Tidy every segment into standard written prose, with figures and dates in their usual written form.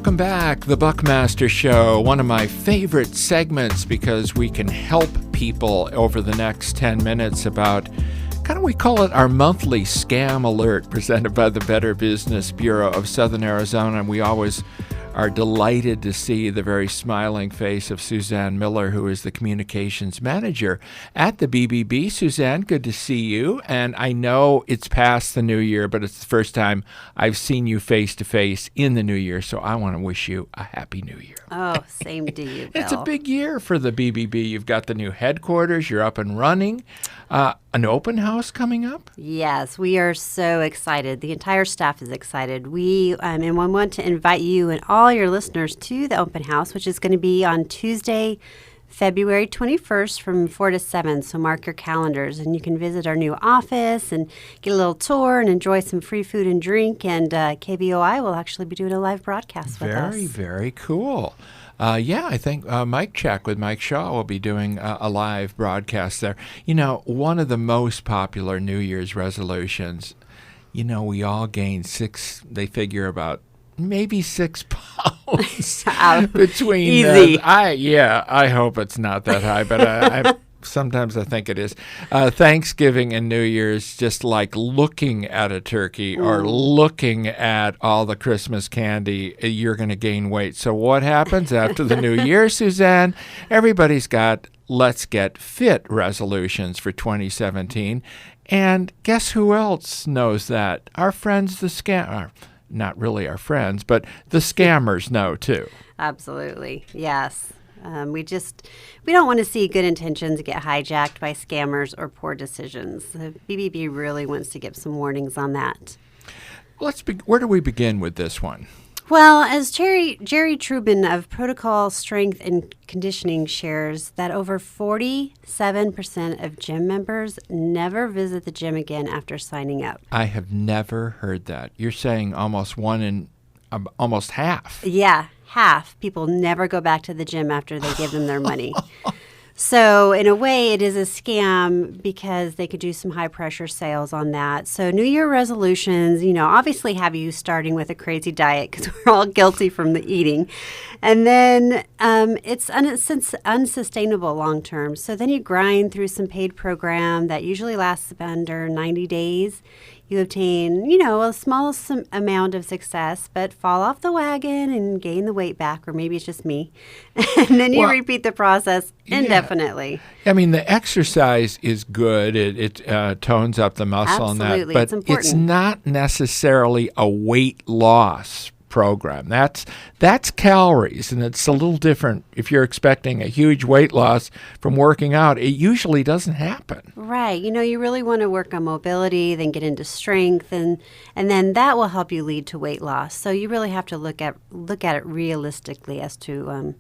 Welcome back, the Buckmaster Show, one of my favorite segments because we can help people over the next 10 minutes about, we call it our monthly scam alert presented by the Better Business Bureau of Southern Arizona. And we always are delighted to see the very smiling face of Susann Miller, who is the Communications Manager at the BBB. Susann, good to see you. And I know it's past the new year, but it's the first time I've seen you face-to-face in the new year, so I want to wish you a happy new year. Oh, same to you, Bill. It's a big year for the BBB. You've got the new headquarters. You're up and running. An open house coming up? Yes, we are so excited. The entire staff is excited. We want to invite you and all your listeners to the open house, which is going to be on Tuesday, February 21st from 4 to 7. So mark your calendars, and you can visit our new office and get a little tour and enjoy some free food and drink. And KVOI will actually be doing a live broadcast with us. Very, very cool. I think Mike Check with Mike Shaw will be doing a live broadcast there. You know, one of the most popular New Year's resolutions, we all gained they figure about maybe 6 pounds between. Easy. I hope it's not that high, but sometimes I think it is. Thanksgiving and New Year's, just like looking at a turkey or looking at all the Christmas candy, you're going to gain weight. So what happens after the New Year, Susann? Everybody's got Let's Get Fit resolutions for 2017. And guess who else knows that? Our friends, not really our friends, but the scammers know too. Absolutely. Yes. We don't want to see good intentions get hijacked by scammers or poor decisions. The BBB really wants to give some warnings on that. Where do we begin with this one? Well, as Jerry Trubin of Protocol Strength and Conditioning shares that over 47% of gym members never visit the gym again after signing up. I have never heard that. You're saying almost half. Yeah, half. People never go back to the gym after they give them their money. So in a way, it is a scam because they could do some high-pressure sales on that. So New Year resolutions, obviously have you starting with a crazy diet because we're all guilty from the eating. And then it's unsustainable long-term. So then you grind through some paid program that usually lasts under 90 days. You obtain, a small amount of success, but fall off the wagon and gain the weight back, or maybe it's just me. And then you repeat the process indefinitely. I mean, the exercise is good. It tones up the muscle. Absolutely. And that, but it's important. It's not necessarily a weight loss program. That's calories, and it's a little different. If you're expecting a huge weight loss from working out, it usually doesn't happen. Right. You really want to work on mobility, then get into strength, and then that will help you lead to weight loss. So you really have to look at it realistically as to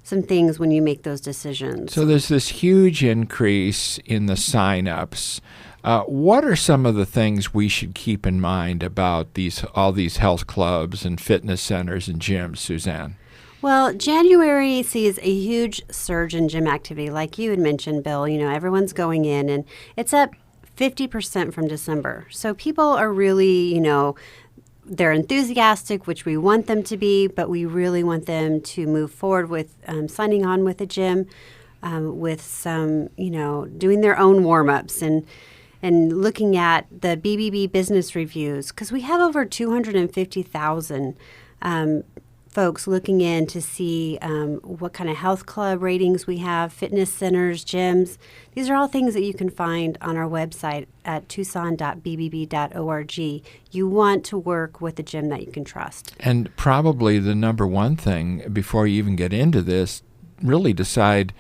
some things when you make those decisions. So there's this huge increase in the sign-ups. What are some of the things we should keep in mind about all these health clubs and fitness centers and gyms, Susann? Well, January sees a huge surge in gym activity. Like you had mentioned, Bill, everyone's going in, and it's up 50% from December. So people are really, they're enthusiastic, which we want them to be, but we really want them to move forward with signing on with a gym, with some, doing their own warm-ups and looking at the BBB business reviews, because we have over 250,000 folks looking in to see what kind of health club ratings we have, fitness centers, gyms. These are all things that you can find on our website at tucson.bbb.org. You want to work with a gym that you can trust. And probably the number one thing before you even get into this, really decide,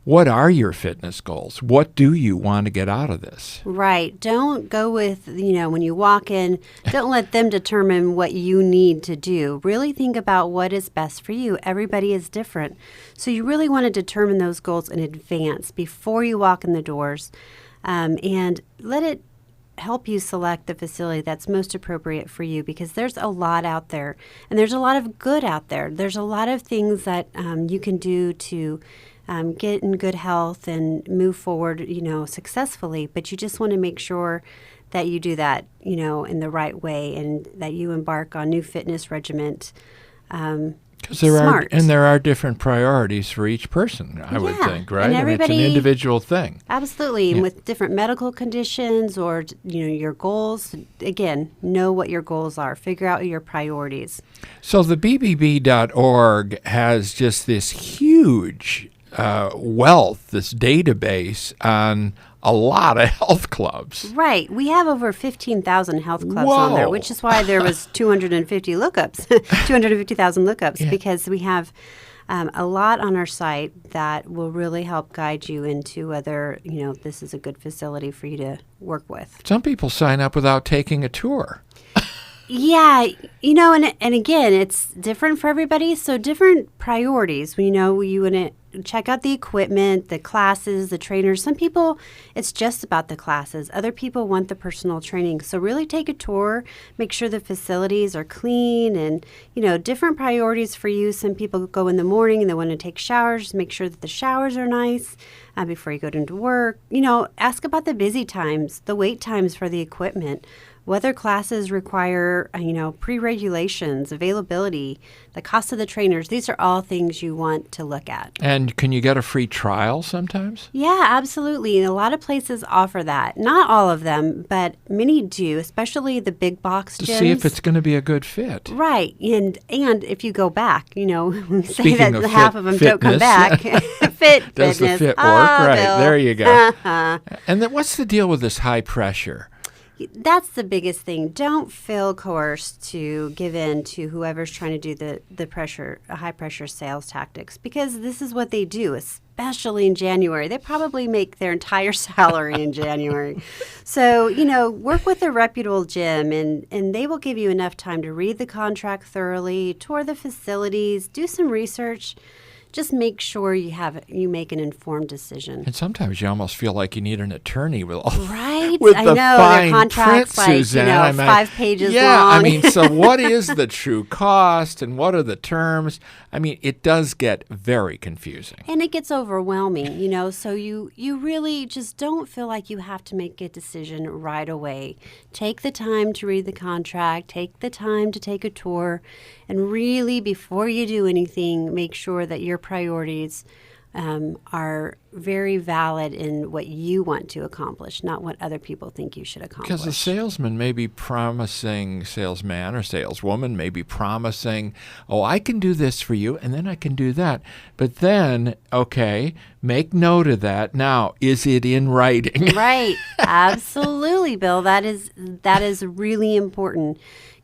what are your fitness goals? What do you want to get out of this? Right. Don't go with, when you walk in, don't let them determine what you need to do. Really think about what is best for you. Everybody is different. So you really want to determine those goals in advance before you walk in the doors, and let it help you select the facility that's most appropriate for you, because there's a lot out there, and there's a lot of good out there. There's a lot of things that you can do to get in good health and move forward, successfully. But you just want to make sure that you do that, in the right way, and that you embark on new fitness regimen Because smart. there are different priorities for each person, I would think, right? And I mean, it's an individual thing. Absolutely. And with different medical conditions or, your goals, again, know what your goals are. Figure out your priorities. So the BBB.org has just this huge wealth, this database on a lot of health clubs. Right. We have over 15,000 health clubs Whoa. on there, which is why there was 250 lookups, 250,000 lookups, because we have a lot on our site that will really help guide you into whether, this is a good facility for you to work with. Some people sign up without taking a tour. Yeah, and again, it's different for everybody. So different priorities. You want to check out the equipment, the classes, the trainers. Some people, it's just about the classes. Other people want the personal training. So really take a tour, make sure the facilities are clean and, different priorities for you. Some people go in the morning and they want to take showers. Make sure that the showers are nice before you go into work. Ask about the busy times, the wait times for the equipment. Whether classes require, pre-regulations, availability, the cost of the trainers. These are all things you want to look at. And can you get a free trial sometimes? Yeah, absolutely. And a lot of places offer that. Not all of them, but many do, especially the big box gyms. To see if it's going to be a good fit. Right. And if you go back, say Speaking that of half of them don't come back. Does the fit work? Right. Bill. There you go. And then what's the deal with this high pressure? That's the biggest thing. Don't feel coerced to give in to whoever's trying to do the high pressure sales tactics, because this is what they do, especially in January. They probably make their entire salary in January. So, work with a reputable gym and they will give you enough time to read the contract thoroughly, tour the facilities, do some research. Just make sure you make an informed decision. And sometimes you almost feel like you need an attorney with all right. with I the know fine their contracts print, Susann. 5 pages yeah, long. I mean, so what is the true cost and what are the terms? I mean, it does get very confusing. And it gets overwhelming, so you really just don't feel like you have to make a decision right away. Take the time to read the contract, take the time to take a tour, and really, before you do anything, make sure that your priorities are very valid in what you want to accomplish, not what other people think you should accomplish. Because the salesman may be promising, salesman or saleswoman may be promising, oh, I can do this for you, and then I can do that. But then, okay, make note of that. Now, is it in writing? Right. Absolutely, Bill. That is really important.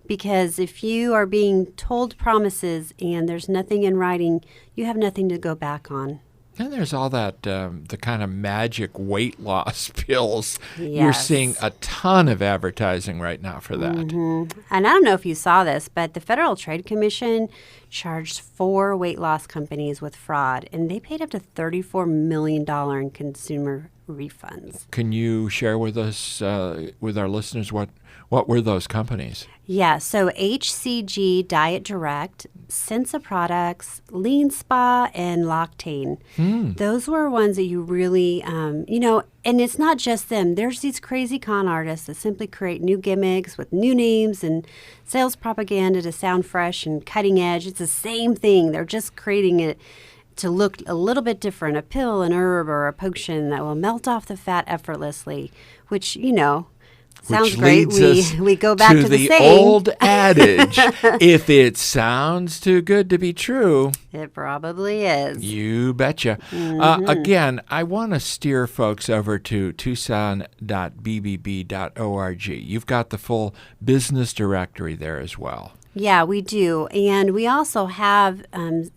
Because if you are being told promises and there's nothing in writing, you have nothing to go back on. And there's all that, the kind of magic weight loss pills. Yes. You're seeing a ton of advertising right now for that. Mm-hmm. And I don't know if you saw this, but the Federal Trade Commission charged 4 weight loss companies with fraud, and they paid up to $34 million in consumer refunds. Can you share with us, with our listeners, what were those companies? Yeah, so HCG Diet Direct, Sensa Products, Lean Spa, and Loctane. Those were ones that you really, and it's not just them. There's these crazy con artists that simply create new gimmicks with new names and sales propaganda to sound fresh and cutting edge. It's the same thing. They're just creating it to look a little bit different, a pill, an herb, or a potion that will melt off the fat effortlessly, which, sounds great. We go back to the saying. Old adage, if it sounds too good to be true, it probably is. You betcha. Again, I want to steer folks over to tucson.bbb.org. You've got the full business directory there as well. Yeah, we do. And we also have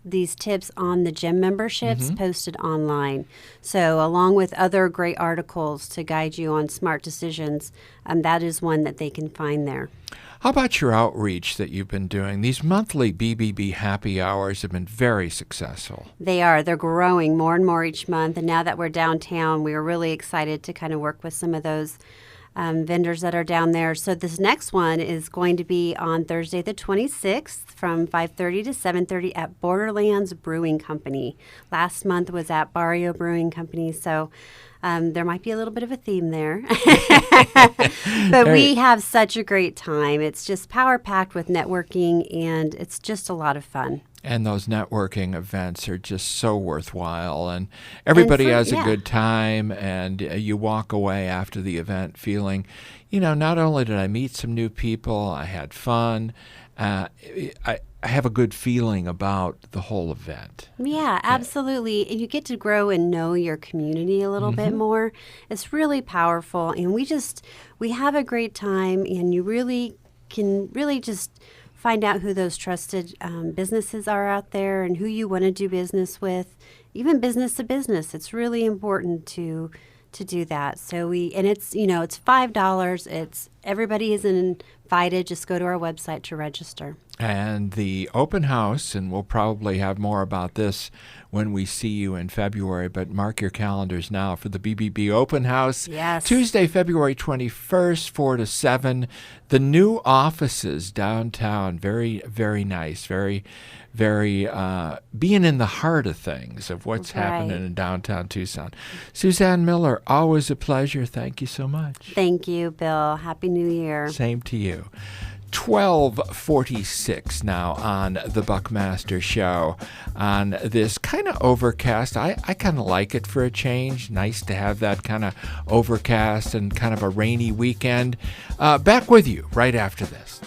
these tips on the gym memberships posted online. So along with other great articles to guide you on smart decisions, that is one that they can find there. How about your outreach that you've been doing? These monthly BBB happy hours have been very successful. They are. They're growing more and more each month. And now that we're downtown, we are really excited to kind of work with some of those vendors that are down there. So this next one is going to be on Thursday the 26th from 5:30 to 7:30 at Borderlands Brewing Company. Last month was at Barrio Brewing Company. So There might be a little bit of a theme there, but we have such a great time. It's just power-packed with networking, and it's just a lot of fun. And those networking events are just so worthwhile, and everybody has a good time, and you walk away after the event feeling, not only did I meet some new people, I had fun, I have a good feeling about the whole event. Yeah, absolutely. And you get to grow and know your community a little bit more. It's really powerful, and we have a great time, and you really can just find out who those trusted businesses are out there and who you want to do business with, even business to business. It's really important to do that. So it's $5. It's everybody is invited. Just go to our website to register. And the open house, and we'll probably have more about this when we see you in February, but mark your calendars now for the BBB Open House. Yes. Tuesday, February 21st, 4 to 7. The new offices downtown, very, very nice, very, very being in the heart of things, of what's happening in downtown Tucson. Susann Miller, always a pleasure. Thank you so much. Thank you, Bill. Happy New Year. Same to you. 12:46 now on the Buckmaster Show. On this kind of overcast, I kind of like it for a change. Nice to have that kind of overcast and kind of a rainy weekend. Back with you right after this.